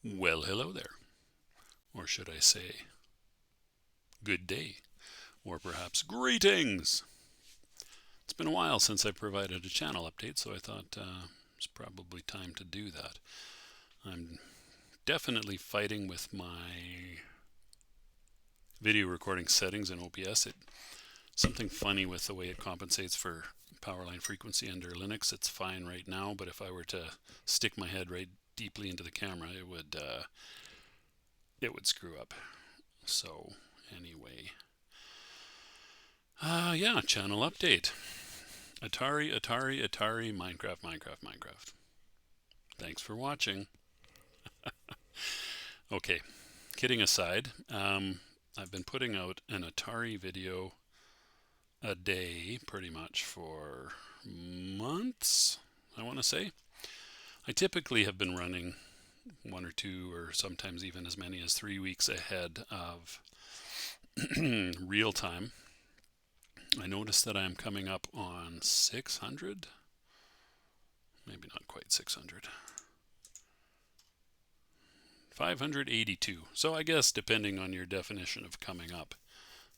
Well, hello there. Or should I say, good day, or perhaps greetings. It's been a while since I provided a channel update, so I thought it's probably time to do that. I'm definitely fighting with my video recording settings in OBS. Something funny with the way it compensates for power line frequency under Linux. It's fine right now, but if I were to stick my head right deeply into the camera, it would screw up. So anyway, yeah, channel update. Atari, Minecraft. Thanks for watching. Okay, kidding aside, I've been putting out an Atari video a day pretty much for months, I want to say. I typically have been running 1 or 2 or sometimes even as many as 3 weeks ahead of real time. I noticed that I am coming up on 600, maybe not quite 600, 582. So I guess depending on your definition of coming up,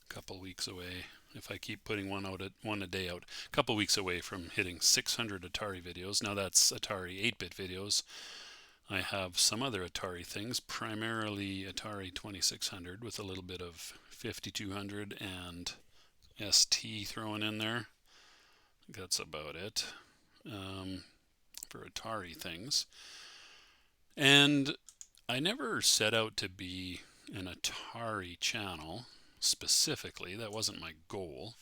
a couple weeks away. If I keep putting one a day out, a couple weeks away from hitting 600 Atari videos. Now that's Atari 8-bit videos. I have some other Atari things, primarily Atari 2600 with a little bit of 5200 and ST thrown in there. That's about it for Atari things. And I never set out to be an Atari channel specifically. That wasn't my goal.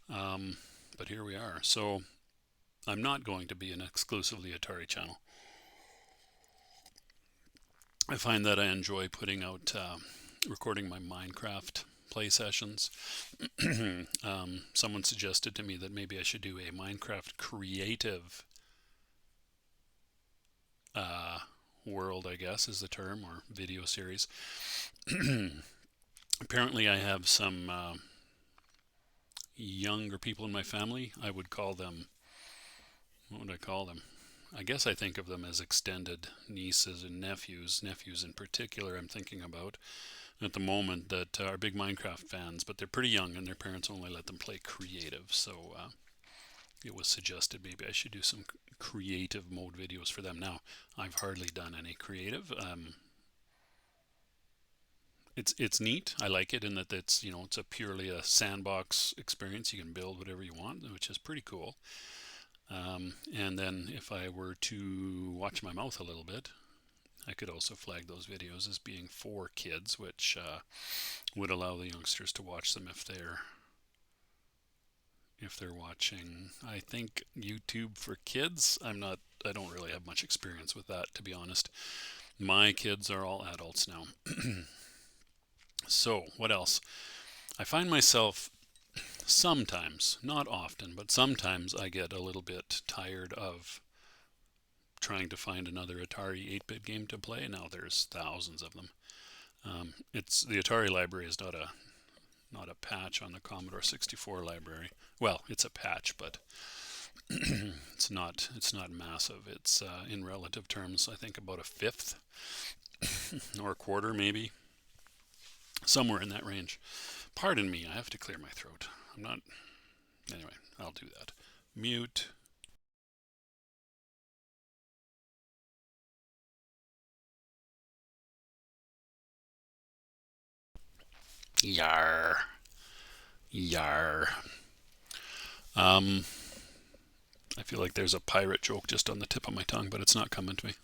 But here we are. So I'm not going to be an exclusively Atari channel. I find that I enjoy putting out, recording my Minecraft play sessions. Someone suggested to me that maybe I should do a Minecraft creative world, I guess is the term, or video series. Apparently I have some younger people in my family. I would call them, what would I call them? I guess I think of them as extended nieces and nephews in particular I'm thinking about at the moment, that are big Minecraft fans, but they're pretty young and their parents only let them play creative. So it was suggested maybe I should do some creative mode videos for them. Now, I've hardly done any creative. It's neat. I like it in that it's a purely a sandbox experience. You can build whatever you want, which is pretty cool. And then if I were to watch my mouth a little bit, I could also flag those videos as being for kids, which would allow the youngsters to watch them if they're watching, I think, YouTube for kids. I don't really have much experience with that, to be honest. My kids are all adults now. So what else? I find myself sometimes, not often, but sometimes I get a little bit tired of trying to find another Atari 8-bit game to play. Now there's thousands of them. It's the Atari library is not a patch on the Commodore 64 library. Well, it's a patch, but it's not massive. It's in relative terms, I think about a fifth or a quarter, maybe somewhere in that range. Pardon me, I have to clear my throat. I'm not. Anyway, I'll do that. Mute. Yar. Yar. I feel like there's a pirate joke just on the tip of my tongue, but it's not coming to me.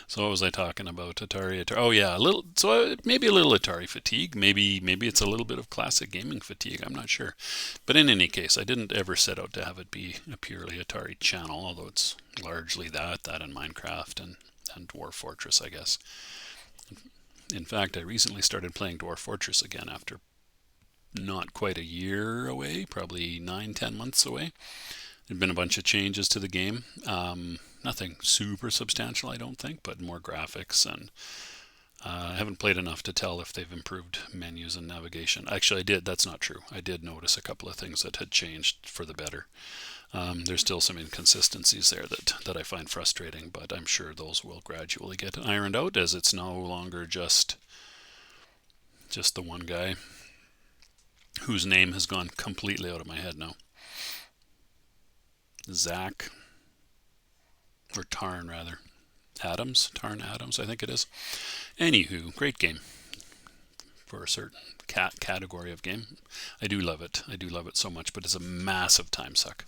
So what was I talking about? Atari. Oh yeah, a little. So maybe a little Atari fatigue. Maybe it's a little bit of classic gaming fatigue. I'm not sure. But in any case, I didn't ever set out to have it be a purely Atari channel, although it's largely that and Minecraft and Dwarf Fortress, I guess. In fact, I recently started playing Dwarf Fortress again after not quite a year away, probably 9-10 months away. There'd been a bunch of changes to the game. Nothing super substantial, I don't think, but more graphics and I haven't played enough to tell if they've improved menus and navigation. Actually, I did. That's not true. I did notice a couple of things that had changed for the better. There's still some inconsistencies there that I find frustrating, but I'm sure those will gradually get ironed out, as it's no longer just the one guy whose name has gone completely out of my head now. Zach, or Tarn rather. Tarn Adams, I think it is. Anywho, great game for a certain category of game. I do love it. I do love it so much, but it's a massive time suck.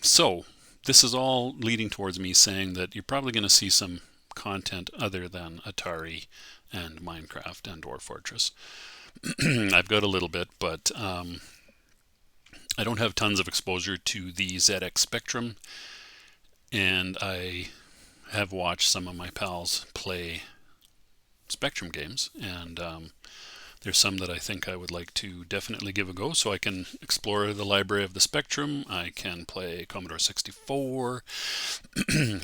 So this is all leading towards me saying that you're probably going to see some content other than Atari and Minecraft and Dwarf Fortress. I've got a little bit, but I don't have tons of exposure to the ZX Spectrum, and I have watched some of my pals play Spectrum games, and there's some that I think I would like to definitely give a go, so I can explore the library of the Spectrum. I can play Commodore 64.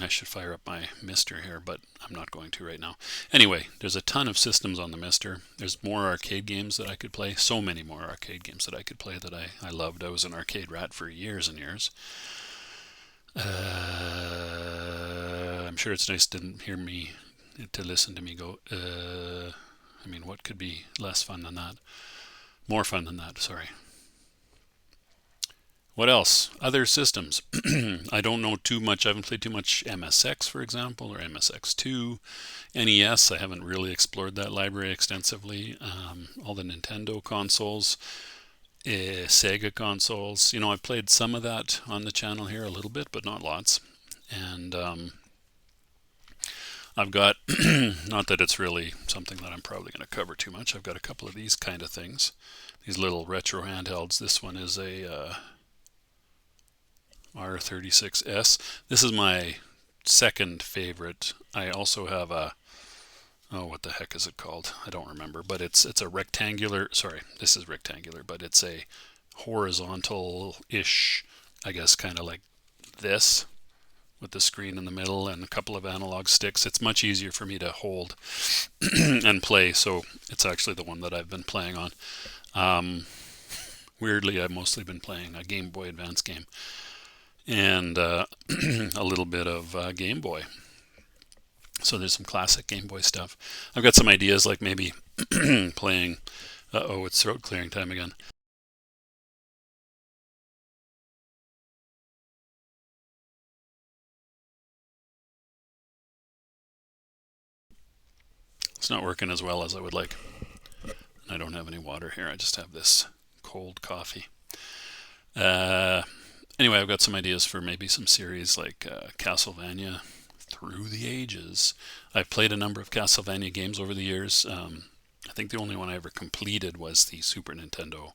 I should fire up my Mister here, but I'm not going to right now. Anyway, there's a ton of systems on the Mister. There's more arcade games that I could play. So many more arcade games that I could play that I loved. I was an arcade rat for years and years. I'm sure it's nice to listen to me go, I mean, what could be less fun than that? More fun than that, sorry. What else? Other systems. I don't know too much. I haven't played too much MSX, for example, or MSX2. NES, I haven't really explored that library extensively. All the Nintendo consoles. Sega consoles. You know, I've played some of that on the channel here a little bit, but not lots. And I've got, not that it's really something that I'm probably going to cover too much, I've got a couple of these kind of things. These little retro handhelds. This one is a R36S. This is my second favorite. I also have a, oh, what the heck is it called? I don't remember, but it's a rectangular, sorry, this is rectangular, but it's a horizontal-ish, I guess, kind of like this, with the screen in the middle and a couple of analog sticks. It's much easier for me to hold and play, so it's actually the one that I've been playing on. Weirdly, I've mostly been playing a Game Boy Advance game and a little bit of Game Boy. So there's some classic Game Boy stuff. I've got some ideas, like maybe playing, uh-oh, it's throat clearing time again. It's not working as well as I would like. I don't have any water here. I just have this cold coffee. Anyway, I've got some ideas for maybe some series like Castlevania Through the Ages. I've played a number of Castlevania games over the years. I think the only one I ever completed was the Super Nintendo,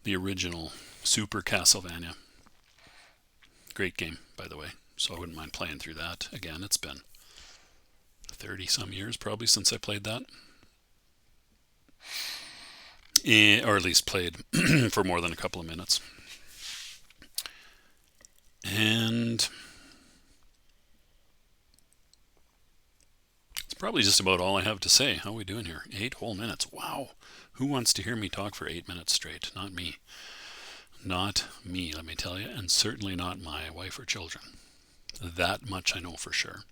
the original Super Castlevania. Great game, by the way. So I wouldn't mind playing through that again. It's been 30 some years probably since I played that. Or at least played for more than a couple of minutes. And it's probably just about all I have to say. How are we doing here? 8 whole minutes. Wow. Who wants to hear me talk for 8 minutes straight? Not me. Not me, let me tell you. And certainly not my wife or children. That much I know for sure.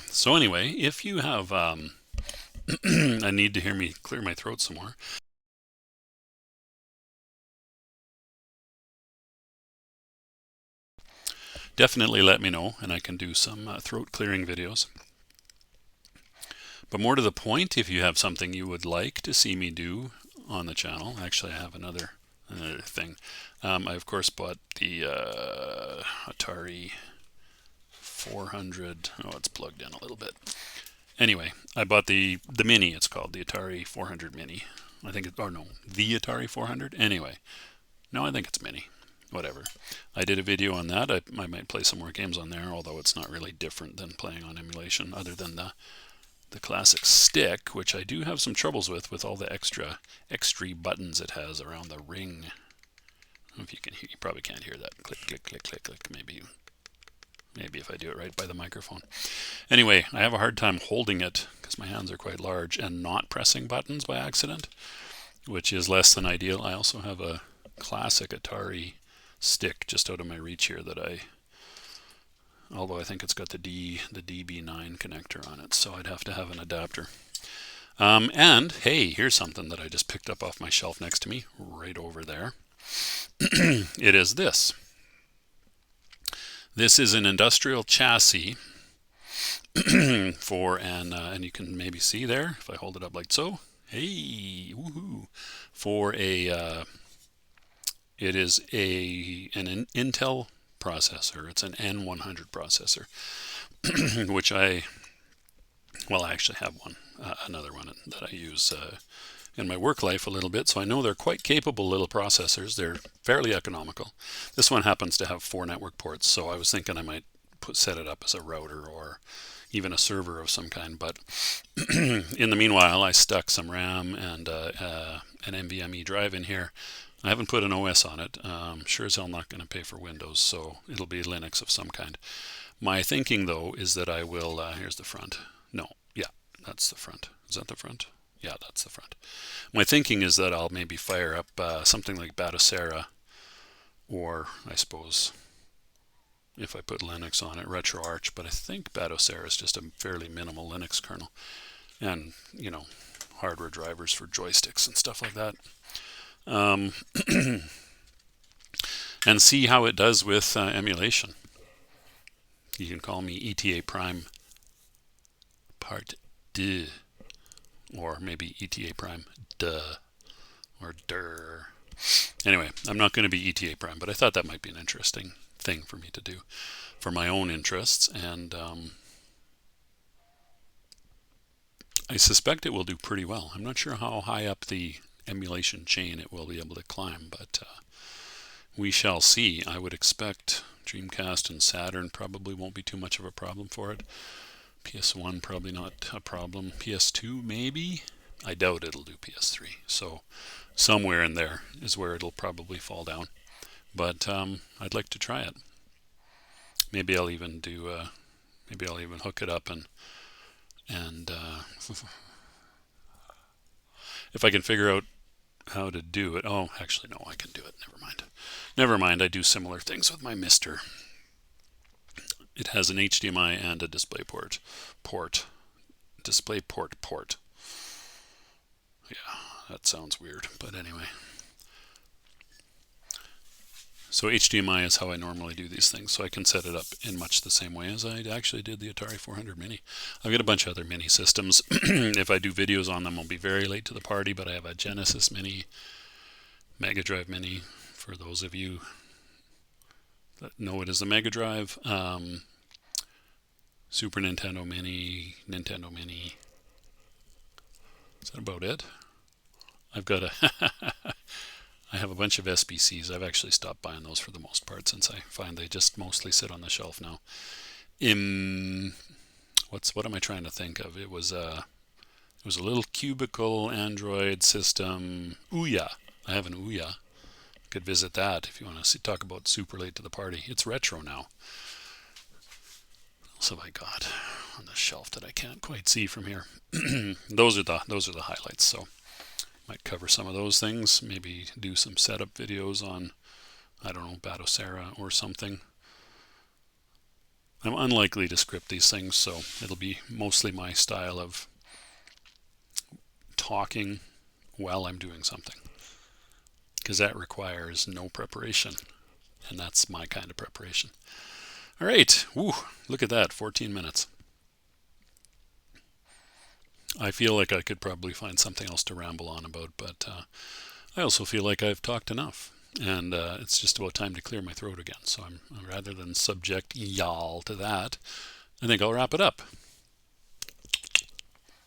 So anyway, if you have a need to hear me clear my throat some more, definitely let me know, and I can do some throat clearing videos. But more to the point, if you have something you would like to see me do on the channel, actually I have another thing. I of course bought the Atari 400. Oh, it's plugged in a little bit. Anyway, I bought the Mini. It's called the Atari 400 Mini. I think it, or no, the Atari 400. Anyway, no, I think it's Mini. Whatever. I did a video on that. I might play some more games on there, although it's not really different than playing on emulation, other than the classic stick, which I do have some troubles with all the extra buttons it has around the ring. I don't know if you can hear. You probably can't hear that. Click, click, click, click, click. Maybe you. Maybe if I do it right by the microphone. Anyway, I have a hard time holding it because my hands are quite large and not pressing buttons by accident, which is less than ideal. I also have a classic Atari stick just out of my reach here that although I think it's got the DB9 connector on it, so I'd have to have an adapter. And hey, here's something that I just picked up off my shelf next to me, right over there. It is this. This is an industrial chassis for and you can maybe see there if I hold it up like so. Hey, woohoo! For a it is an Intel processor. It's an N100 processor, which I actually have one, another one that I use in my work life a little bit, so I know they're quite capable little processors. They're fairly economical. This one happens to have 4 network ports, so I was thinking I might set it up as a router or even a server of some kind, but in the meanwhile I stuck some RAM and an NVMe drive in here. I haven't put an OS on it. Sure as hell not going to pay for Windows, so it'll be Linux of some kind. My thinking though is that I will, here's the front. No, yeah, that's the front. Is that the front? Yeah, that's the front. My thinking is that I'll maybe fire up something like Batocera, or I suppose if I put Linux on it, RetroArch, but I think Batocera is just a fairly minimal Linux kernel. And, you know, hardware drivers for joysticks and stuff like that. And see how it does with emulation. You can call me ETA Prime Part 2. Or maybe ETA Prime Duh. Or Durr. Anyway, I'm not going to be ETA Prime, but I thought that might be an interesting thing for me to do for my own interests, and I suspect it will do pretty well. I'm not sure how high up the emulation chain it will be able to climb, but we shall see. I would expect Dreamcast and Saturn probably won't be too much of a problem for it. PS1 probably not a problem. PS2 maybe. I doubt it'll do PS3. So somewhere in there is where it'll probably fall down. But I'd like to try it. Maybe I'll even do. Maybe I'll even hook it up and if I can figure out how to do it. Oh, actually no, I can do it. Never mind. Never mind. I do similar things with my Mister. It has an HDMI and a DisplayPort port. Yeah, that sounds weird, but anyway. So HDMI is how I normally do these things, so I can set it up in much the same way as I actually did the Atari 400 Mini. I've got a bunch of other mini systems. If I do videos on them, I'll be very late to the party, but I have a Genesis Mini, Mega Drive Mini, for those of you that know it as the Mega Drive, Super Nintendo Mini, Nintendo Mini. Is that about it? I've got I have a bunch of SBCs. I've actually stopped buying those for the most part since I find they just mostly sit on the shelf now. What am I trying to think of? It was a little cubicle Android system. Ouya. I have an Ouya. Could visit that if you want to talk about super late to the party. It's retro now. What else have I got on the shelf that I can't quite see from here? Those are the highlights. So might cover some of those things. Maybe do some setup videos on, I don't know, Batocera or something. I'm unlikely to script these things, so it'll be mostly my style of talking while I'm doing something, because that requires no preparation, and that's my kind of preparation. All right, woo, look at that, 14 minutes. I feel like I could probably find something else to ramble on about, but I also feel like I've talked enough, and it's just about time to clear my throat again. So rather than subject y'all to that, I think I'll wrap it up.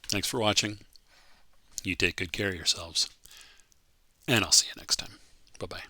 Thanks for watching. You take good care of yourselves, and I'll see you next time. Bye-bye.